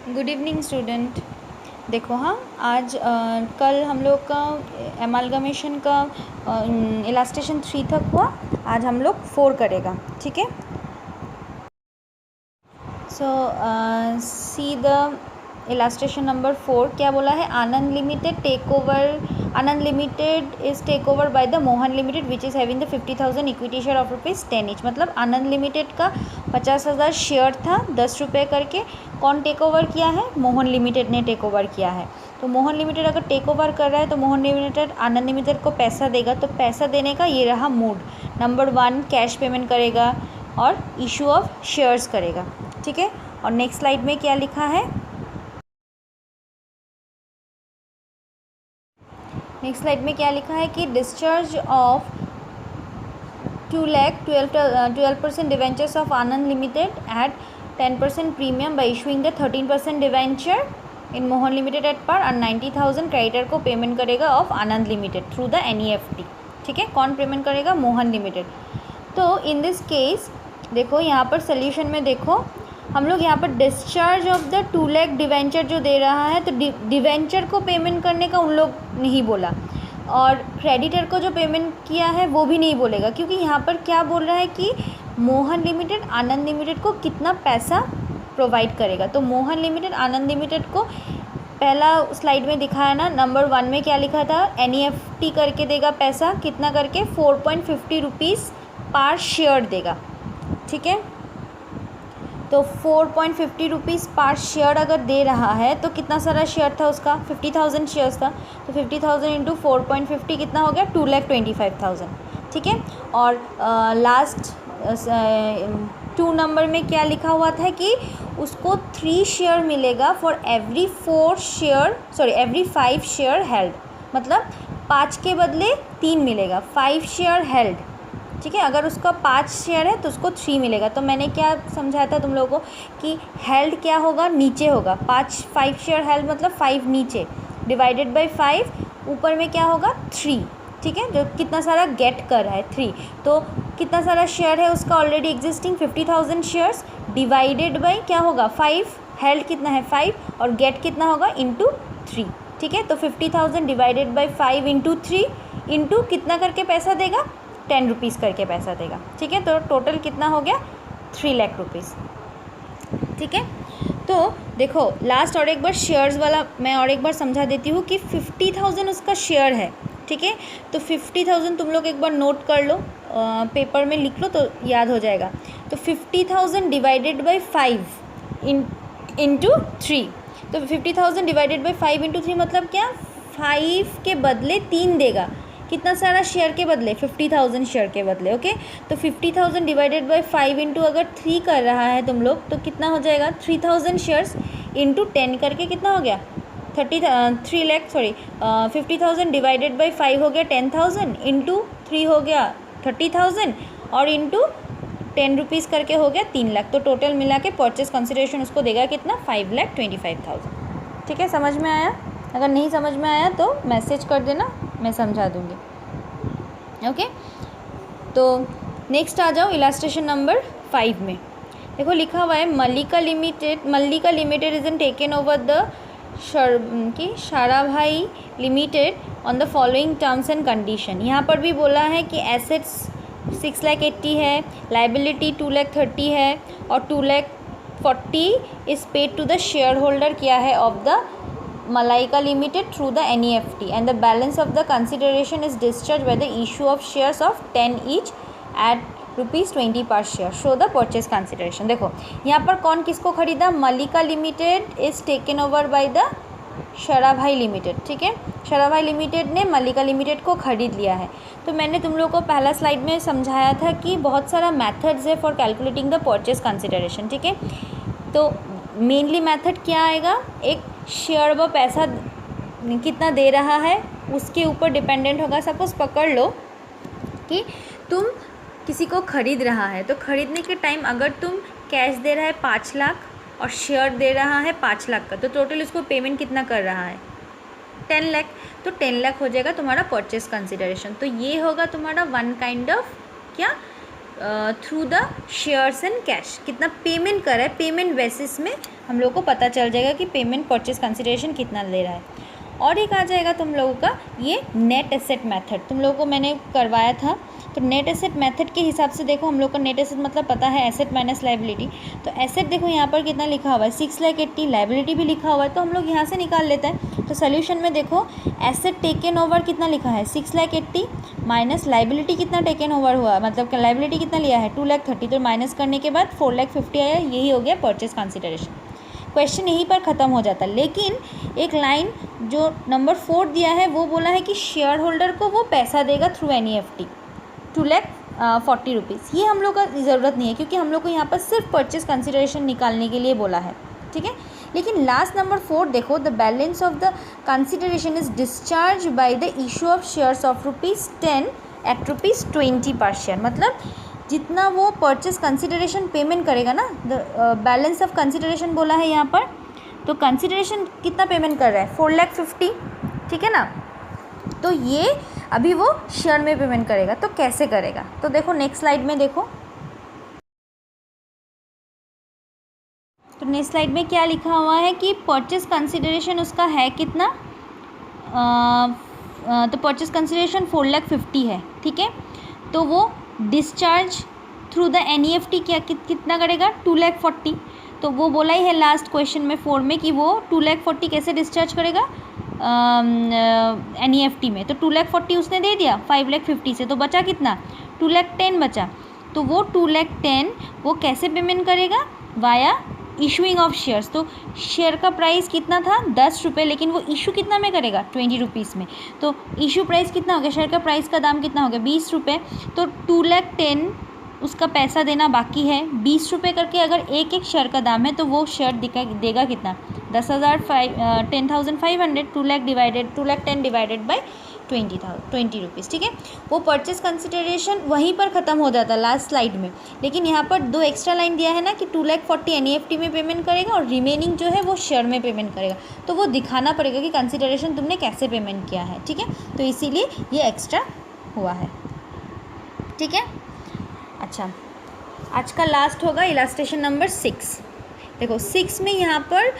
Good evening student. देखो हाँ, आज कल हम लोग का एमालगमेशन का इलास्ट्रेशन 3 तक हुआ। आज हम लोग 4 करेगा, ठीक है। So see the illustration number 4 क्या बोला है। Anand limited take over, Anand limited is take over by the Mohan limited which is having the 50,000 equity share of ₹10 each. मतलब आनंद लिमिटेड का 50,000 शेयर था 10 रुपये करके। कौन टेक ओवर किया है? मोहन लिमिटेड ने टेक ओवर किया है। तो मोहन लिमिटेड अगर टेक ओवर कर रहा है तो मोहन लिमिटेड आनंद लिमिटेड को पैसा देगा। तो पैसा देने का ये रहा मूड। नंबर 1 कैश पेमेंट करेगा और इशू ऑफ शेयर्स करेगा, ठीक है। और नेक्स्ट स्लाइड में क्या लिखा है? नेक्स्ट स्लाइड में क्या लिखा है कि discharge of 12% debentures of Anand limited at 10% premium by issuing the 13% debenture in Mohan limited at par और 90,000 क्रेडिटर को पेमेंट करेगा of Anand limited through the NEFT, ठीक है। कौन पेमेंट करेगा? मोहन लिमिटेड। तो इन दिस केस देखो यहाँ पर सोल्यूशन में देखो, हम लोग यहाँ पर discharge of the 2 lakh debenture जो दे रहा है तो डिवेंचर को पेमेंट करने का उन लोग नहीं बोला और क्रेडिटर को जो पेमेंट किया है वो भी नहीं बोलेगा, क्योंकि यहाँ पर क्या बोल रहा है कि मोहन लिमिटेड आनंद लिमिटेड को कितना पैसा प्रोवाइड करेगा। तो मोहन लिमिटेड आनंद लिमिटेड को पहला स्लाइड में दिखाया ना, नंबर 1 में क्या लिखा था? NEFT करके देगा पैसा, कितना करके? 4.50 रुपीज़ पर शेयर देगा, ठीक है। तो 4.50 रुपीज़ पर शेयर अगर दे रहा है तो कितना सारा शेयर था उसका? 50,000 शेयर्स था। तो 50,000 इंटू 4.50 कितना हो गया? 2,25,000, ठीक है। और लास्ट 2 नंबर में क्या लिखा हुआ था कि उसको 3 शेयर मिलेगा फॉर एवरी 5 शेयर हेल्ड। मतलब 5 के बदले 3 मिलेगा, 5 शेयर हेल्ड, ठीक है। अगर उसका 5 शेयर है तो उसको 3 मिलेगा। तो मैंने क्या समझाया था तुम लोगों को कि हेल्ड क्या होगा? नीचे होगा। 5 शेयर हेल्ड मतलब 5 नीचे डिवाइडेड बाय 5 ऊपर में क्या होगा? 3, ठीक है। जो कितना सारा गेट कर रहा है 3, तो कितना सारा शेयर है उसका already existing 50,000 shares divided by क्या होगा? 5। हेल्ड कितना है? 5 और गेट कितना होगा? इंटू 3, ठीक है। तो 50,000 डिवाइडेड बाय 5 इंटू 3 इंटू कितना करके पैसा देगा? 10 रुपीज़ करके पैसा देगा, ठीक है। तो टोटल कितना हो गया? 3 लाख रुपीज़, ठीक है। तो देखो लास्ट और एक बार शेयर्स वाला मैं और एक बार समझा देती हूँ कि 50,000 उसका शेयर है, ठीक है। तो 50,000 तुम लोग एक बार नोट कर लो, पेपर में लिख लो तो याद हो जाएगा। तो 50,000 डिवाइडेड बाई 5 इंटू 3। तो 50,000 डिवाइडेड बाई 5 इंटू 3 मतलब क्या? 5 के बदले 3 देगा। कितना सारा शेयर के बदले? 50,000 शेयर के बदले, ओके। तो 50,000 डिवाइडेड बाई 5 इंटू अगर 3 कर रहा है तुम लोग तो कितना हो जाएगा? 3,000 शेयर्स इंटू 10 करके कितना हो गया? 50,000 डिवाइडेड बाई 5 हो गया 10,000 इंटू 3 हो गया 30,000 और इंटू 10 रुपीज़ करके हो गया 3 लाख। तो टोटल मिला के परचेस कंसिडरेशन उसको देगा कितना? 5,25,000, ठीक है। समझ में आया? अगर नहीं समझ में आया तो मैसेज कर देना, मैं समझा दूँगी, ओके। तो नेक्स्ट आ जाओ इलास्ट्रेशन नंबर 5 में। देखो लिखा हुआ है Mallika limited is an taken over the Sarabhai limited on the following terms and condition. यहाँ पर भी बोला है कि एसेट्स 6,80,000 है, लाइबिलिटी 2,30,000 है और 2,40,000 is paid to the share holder किया है of the Malaika Limited through the NEFT and the balance of the consideration is discharged by the issue of shares of 10 each at ₹20 per share. Show the purchase consideration. देखो यहाँ पर कौन किसको खरीदा? Mallika limited is taken over by the Sarabhai limited, ठीक है। शराभाई limited ने मल्लिका limited को खरीद लिया है। तो मैंने तुम लोग को पहला स्लाइड में समझाया था कि बहुत सारा मैथड्स है for calculating the purchase consideration, ठीक है। तो मेनली मेथड क्या आएगा? एक शेयर व पैसा कितना दे रहा है उसके ऊपर डिपेंडेंट होगा। सपोज पकड़ लो कि तुम किसी को ख़रीद रहा है, तो ख़रीदने के टाइम अगर तुम कैश दे रहा है 5 लाख और शेयर दे रहा है 5 लाख का, तो टोटल उसको पेमेंट कितना कर रहा है? 10 लाख। तो 10 लाख हो जाएगा तुम्हारा परचेस कंसिडरेशन। तो ये होगा तुम्हारा वन काइंड ऑफ क्या? Through the shares and cash, कितना पेमेंट कर रहा है, पेमेंट बेसिस में हम लोग को पता चल जाएगा कि पेमेंट परचेज कंसिडरेशन कितना ले रहा है। और एक आ जाएगा तुम लोगों का ये नेट एसेट मेथड, तुम लोगों को मैंने करवाया था। तो नेट एसेट मेथड के हिसाब से देखो, हम लोग का नेट एसेट मतलब पता है एसेट माइनस लाइबिलिटी। तो एसेट देखो यहाँ पर कितना लिखा हुआ है 6,80,000, लाइबिलिटी भी लिखा हुआ है, तो हम लोग यहाँ से निकाल लेते हैं। तो सोल्यूशन में देखो एसेट टेकन ओवर कितना लिखा है 6,80,000 माइनस लाइबिलिटी कितना टेकन ओवर हुआ, मतलब लाइबिलिटी कितना लिया है 2,30,000, तो माइनस करने के बाद 4,50,000 आया, यही हो गया परचेज कंसिडरेशन। क्वेश्चन यहीं पर ख़त्म हो जाता है। लेकिन एक लाइन जो नंबर 4 दिया है वो बोला है कि शेयर होल्डर को वो पैसा देगा थ्रू NEFT 2,40,000 रुपीज़। ये हम लोग का ज़रूरत नहीं है क्योंकि हम लोग को यहाँ पर सिर्फ परचेज कंसिडरेशन निकालने के लिए बोला है, ठीक है। लेकिन लास्ट नंबर 4 देखो, the balance of the consideration is discharge by the issue of shares of ₹10 at ₹20 per share. मतलब जितना वो परचेज कंसिडरेशन पेमेंट करेगा ना, द बैलेंस ऑफ कंसिडरेशन बोला है यहाँ पर, तो कंसिडरेशन कितना पेमेंट कर रहा है 4,50,000, ठीक है ना। तो ये अभी वो शेयर में पेमेंट करेगा, तो कैसे करेगा, तो देखो नेक्स्ट स्लाइड में देखो। तो नेक्स्ट स्लाइड में क्या लिखा हुआ है कि परचेज कंसिडरेशन उसका है कितना, तो परचेज कंसिडरेशन 4,50,000 है, ठीक है। तो वो डिस्चार्ज थ्रू द NEFT क्या कितना करेगा 2,40,000। तो वो बोला ही है लास्ट क्वेश्चन में 4 में कि वो 2,40,000 कैसे डिस्चार्ज करेगा NEFT में। तो 2,40,000 उसने दे दिया 5,50,000 से, तो बचा कितना 2,10,000 बचा। तो वो 2,10,000 वो कैसे पेमेंट करेगा, वाया इशूइंग ऑफ शेयर्स। तो शेयर का प्राइस कितना था 10 रुपये, लेकिन वो इशू कितना में करेगा 20 रुपीज़ में। तो इशू प्राइस कितना हो गया, शेयर का प्राइस का दाम कितना हो गया 20 रुपये। तो 2,10,000 उसका पैसा देना बाकी है, 20 रुपये करके अगर एक एक शेयर का दाम है तो वो शेयर देगा कितना 10,500 2,10,000 डिवाइडेड बाई 20 रुपीज़, ठीक है। वो परचेज कंसिडरेशन वहीं पर ख़त्म हो जाता है लास्ट स्लाइड में। लेकिन यहाँ पर 2 एक्स्ट्रा लाइन दिया है ना कि 2,40,000 NEFT में पेमेंट करेगा और रिमेनिंग जो है वो शेयर में पेमेंट करेगा। तो वो दिखाना पड़ेगा कि कंसिडरेशन तुमने कैसे पेमेंट किया है, ठीक है। तो इसीलिए ये एक्स्ट्रा हुआ है, ठीक है। अच्छा, आज का लास्ट होगा इलास्ट्रेशन नंबर 6। देखो 6 में यहाँ पर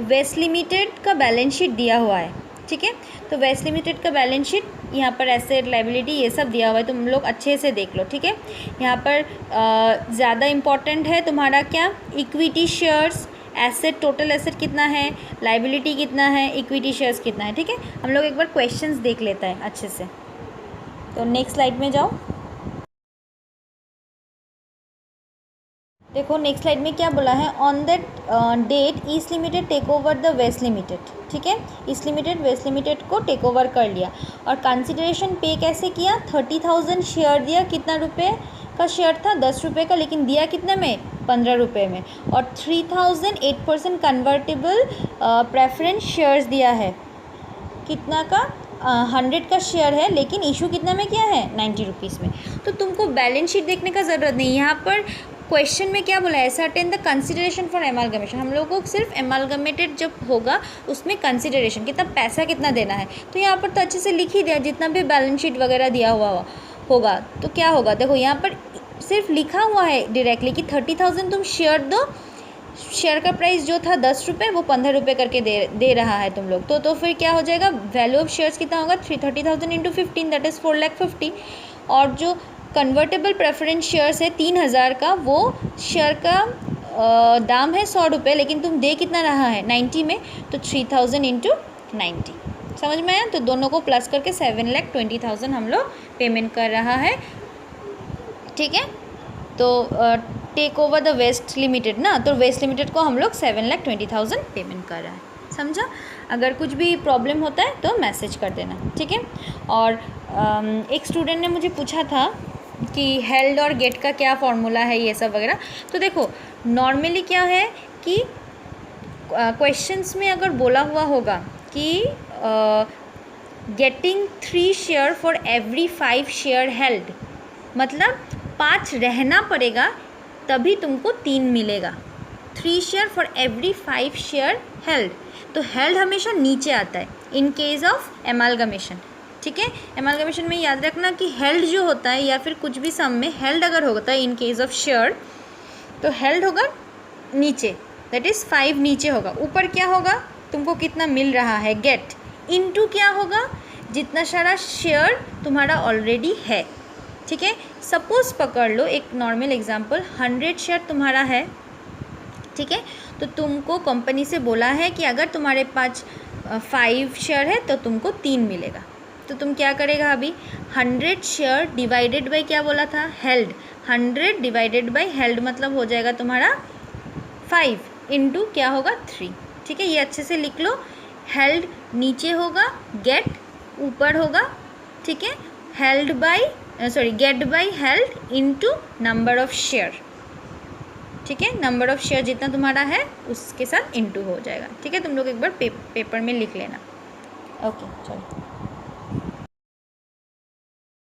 वेस्ट लिमिटेड का बैलेंस शीट दिया हुआ है, ठीक है। तो वेस्ट लिमिटेड का बैलेंस शीट यहाँ पर एसेट लाइबिलिटी ये सब दिया हुआ है, तुम लोग अच्छे से देख लो, ठीक है। यहाँ पर ज़्यादा इम्पॉर्टेंट है तुम्हारा क्या, equity shares, asset total asset कितना है, लाइबिलिटी कितना है, इक्विटी शेयर्स कितना है, ठीक है। हम लोग एक बार क्वेश्चंस देख लेते हैं अच्छे से। तो नेक्स्ट स्लाइड में जाओ। देखो नेक्स्ट स्लाइड में क्या बोला है, on that date east limited take over the west limited, ठीक है। ईस्ट लिमिटेड वेस्ट लिमिटेड को टेक ओवर कर लिया और कंसिडरेशन पे कैसे किया 30,000 शेयर दिया, कितना रुपए का शेयर था 10 रुपये का, लेकिन दिया कितने में 15 रुपये में। और 3,000 8% कन्वर्टेबल प्रेफरेंस शेयर्स दिया है, कितना का 100 का शेयर है, लेकिन इशू कितना में किया है 90 रुपीज़ में। तो तुमको बैलेंस शीट देखने का ज़रूरत नहीं, यहाँ पर क्वेश्चन में क्या बोला है, सर्टेन द कंसिडरेशन फॉर एमालगमेशन। हम लोगों को सिर्फ एमालगमेटेड जब होगा उसमें कंसिडरेशन कितना पैसा कितना देना है, तो यहाँ पर तो अच्छे से लिख ही दिया जितना भी बैलेंस शीट वगैरह दिया हुआ होगा। तो क्या होगा, देखो यहाँ पर सिर्फ लिखा हुआ है डायरेक्टली कि 30,000 तुम शेयर दो, शेयर का प्राइस जो था 10 रुपये वो 15 रुपये करके दे रहा है तुम लोग। तो फिर क्या हो जाएगा, वैल्यू ऑफ शेयर्स कितना होगा 30,000 इंटू 15 दैट इज़ 4,50,000। और जो कन्वर्टेबल प्रेफरेंस शेयर्स है 3,000 का, वो शेयर का दाम है 100 रुपये, लेकिन तुम दे कितना रहा है 90 में, तो 3,000 इंटू 90, समझ में आया। तो दोनों को प्लस करके 7,20,000 हम लोग पेमेंट कर रहा है, ठीक है। तो take over the west limited ना, तो वेस्ट लिमिटेड को हम लोग 7,20,000 पेमेंट कर रहा है, समझा। अगर कुछ भी प्रॉब्लम होता है तो मैसेज कर देना, ठीक है। और एक स्टूडेंट ने मुझे पूछा था कि हेल्ड और गेट का क्या फॉर्मूला है ये सब वगैरह। तो देखो नॉर्मली क्या है कि क्वेश्चंस में अगर बोला हुआ होगा कि getting 3 share for every 5 share held, मतलब 5 रहना पड़ेगा तभी तुमको 3 मिलेगा। 3 share for every 5 share held, तो हेल्ड हमेशा नीचे आता है इन केस ऑफ एमालगमेशन, ठीक है। एमालगमेशन में याद रखना कि हेल्ड जो होता है या फिर कुछ भी सम में हेल्ड अगर होता है इन केस ऑफ शेयर, तो हेल्ड होगा नीचे, दैट इज़ 5 नीचे होगा, ऊपर क्या होगा तुमको कितना मिल रहा है गेट, इनटू क्या होगा जितना सारा शेयर तुम्हारा ऑलरेडी है। ठीक है, सपोज पकड़ लो एक नॉर्मल एग्जांपल, 100 शेयर तुम्हारा है। ठीक है, तो तुमको कंपनी से बोला है कि अगर तुम्हारे पास 5 शेयर है तो तुमको 3 मिलेगा। तो तुम क्या करेगा अभी, 100 शेयर डिवाइडेड बाई क्या बोला था, हेल्ड, 100 डिवाइडेड बाई हेल्ड मतलब हो जाएगा तुम्हारा 5 इंटू क्या होगा 3। ठीक है, ये अच्छे से लिख लो, हेल्ड नीचे होगा, गेट ऊपर होगा। ठीक है, held by get by held into number of share. ठीक है, नंबर ऑफ शेयर जितना तुम्हारा है उसके साथ इंटू हो जाएगा। ठीक है, तुम लोग एक बार पेपर में लिख लेना। ओके चलो।